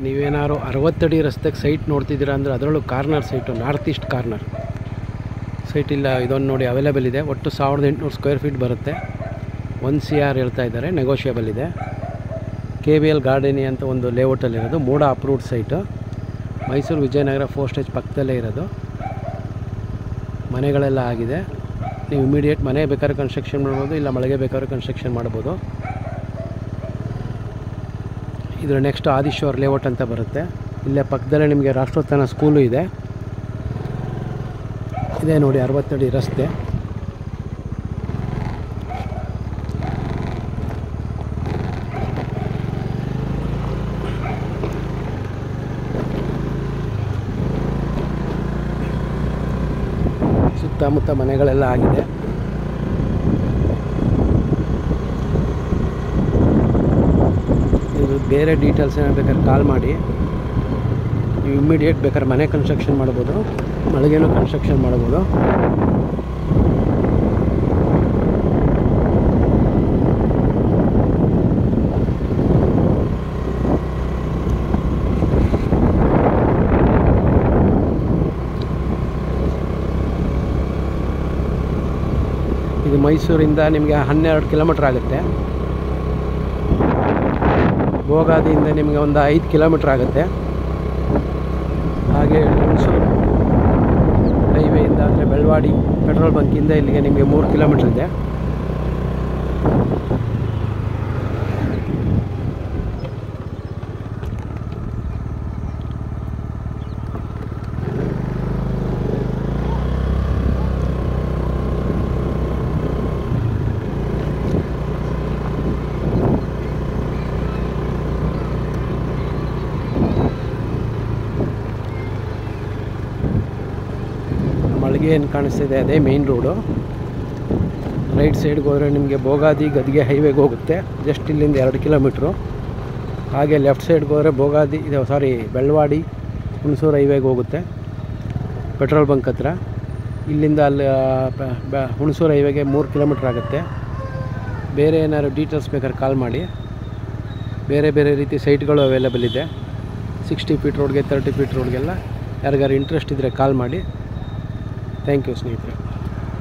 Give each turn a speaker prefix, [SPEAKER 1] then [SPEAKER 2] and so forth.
[SPEAKER 1] ನೀವೇನಾದ್ರು 60 ಅಡಿ ರಸ್ತೆಗೆ ಸೈಟ್ ನೋಡ್ತಿದ್ದೀರಾ ಅಂದರೆ ಅದರಲ್ಲೂ corner site, north East corner site ಇಲ್ಲ. ಇದೊಂದು ನೋಡಿ ಅವೈಲೇಬಲ್ ಇದೆ. ಒಟ್ಟು 1800 ಸ್ಕ್ವೇರ್ ಫೀಟ್ ಬರುತ್ತೆ. 1 CR ಹೇಳ್ತಾ ಇದ್ದಾರೆ, ನೆಗೋಷಿಯಬಲ್ ಇದೆ. KVL ಗಾರ್ಡನಿ ಅಂತ ಒಂದು ಲೇಔಟಲ್ಲಿರೋದು, MUDA approved site. Mysuru Vijayanagar 4 stage ಪಕ್ಕದಲ್ಲೇ ಇರೋದು. ಮನೆಗಳೆಲ್ಲ ಆಗಿದೆ. ನೀವು ಇಮಿಡಿಯೇಟ್ ಮನೆ ಬೇಕಾದ್ರೆ ಕನ್ಸ್ಟ್ರಕ್ಷನ್ ಮಾಡ್ಬೋದು, ಇಲ್ಲ ಮಳೆಗೆ ಬೇಕಾದ್ರೆ ಕನ್ಸ್ಟ್ರಕ್ಷನ್ ಮಾಡ್ಬೋದು. ಇದರ ನೆಕ್ಸ್ಟ್ ಆದಿಶ್ವರ್ ಲೇಔಟ್ ಅಂತ ಬರುತ್ತೆ. ಇಲ್ಲೇ ಪಕ್ಕದಲ್ಲೇ ನಿಮಗೆ ರಾಷ್ಟ್ರೋತ್ಥಾನ ಸ್ಕೂಲು ಇದೆ. ಇದೇ ನೋಡಿ 60 ಅಡಿ ರಸ್ತೆ. ಸುತ್ತಮುತ್ತ ಮನೆಗಳೆಲ್ಲ ಆಗಿದೆ. ಇದು ಬೇರೆ ಡೀಟೇಲ್ಸ್ ಏನಾದ್ರು ಬೇಕಾದ್ರೆ ಕಾಲ್ ಮಾಡಿ. ನೀವು ಇಮ್ಮಿಡಿಯೇಟ್ ಬೇಕಾದ್ರೆ ಮನೆ ಕನ್ಸ್ಟ್ರಕ್ಷನ್ ಮಾಡ್ಬೋದು, ಮಳಿಗೆನೂ ಕನ್ಸ್ಟ್ರಕ್ಷನ್ ಮಾಡ್ಬೋದು. ಇದು ಮೈಸೂರಿಂದ ನಿಮಗೆ 12 ಕಿಲೋಮೀಟ್ರ್ ಆಗುತ್ತೆ. ಭೋಗಾದಿಯಿಂದ ನಿಮಗೆ ಒಂದು 5 ಕಿಲೋಮೀಟ್ರ್ ಆಗುತ್ತೆ. ಹಾಗೆ ಹುಣಸೂರು ಹೈವೇಯಿಂದ ಅಂದರೆ ಬೆಳವಾಡಿ ಪೆಟ್ರೋಲ್ ಬಂಕಿಂದ ಇಲ್ಲಿಗೆ ನಿಮಗೆ 3 ಕಿಲೋಮೀಟ್ರ್ ಇದೆ. ಮಳಿಗೆ ಏನು ಕಾಣಿಸ್ತಿದೆ ಅದೇ ಮೇನ್ ರೋಡು. ರೈಟ್ ಸೈಡ್ಗೆ ಹೋದರೆ ನಿಮಗೆ ಭೋಗಾದಿ ಗದ್ಗೆ ಹೈವೇಗೆ ಹೋಗುತ್ತೆ, ಜಸ್ಟ್ ಇಲ್ಲಿಂದ 2 ಕಿಲೋಮೀಟ್ರು. ಹಾಗೆ ಲೆಫ್ಟ್ ಸೈಡ್ಗೆ ಹೋದರೆ ಭೋಗಾದಿ ಬೆಳವಾಡಿ ಹುಣಸೂರು ಹೈವೇಗೆ ಹೋಗುತ್ತೆ, ಪೆಟ್ರೋಲ್ ಬಂಕ್ ಹತ್ರ. ಇಲ್ಲಿಂದ ಅಲ್ಲಿ ಹುಣಸೂರು ಹೈವೇಗೆ 3 ಕಿಲೋಮೀಟ್ರ್ ಆಗುತ್ತೆ. ಬೇರೆ ಏನಾದ್ರು ಡೀಟೇಲ್ಸ್ ಬೇಕಾದ್ರೆ ಕಾಲ್ ಮಾಡಿ. ಬೇರೆ ಬೇರೆ ರೀತಿ ಸೈಟ್ಗಳು ಅವೈಲೇಬಲ್ ಇದೆ. 60 ಫೀಟ್ ರೋಡ್ಗೆ, 30 ಫೀಟ್ ರೋಡ್ಗೆಲ್ಲ ಯಾರಿಗಾರು ಇಂಟ್ರೆಸ್ಟ್ ಇದ್ದರೆ ಕಾಲ್ ಮಾಡಿ. ಥ್ಯಾಂಕ್ ಯು ಸ್ನೇಹಿತರೆ.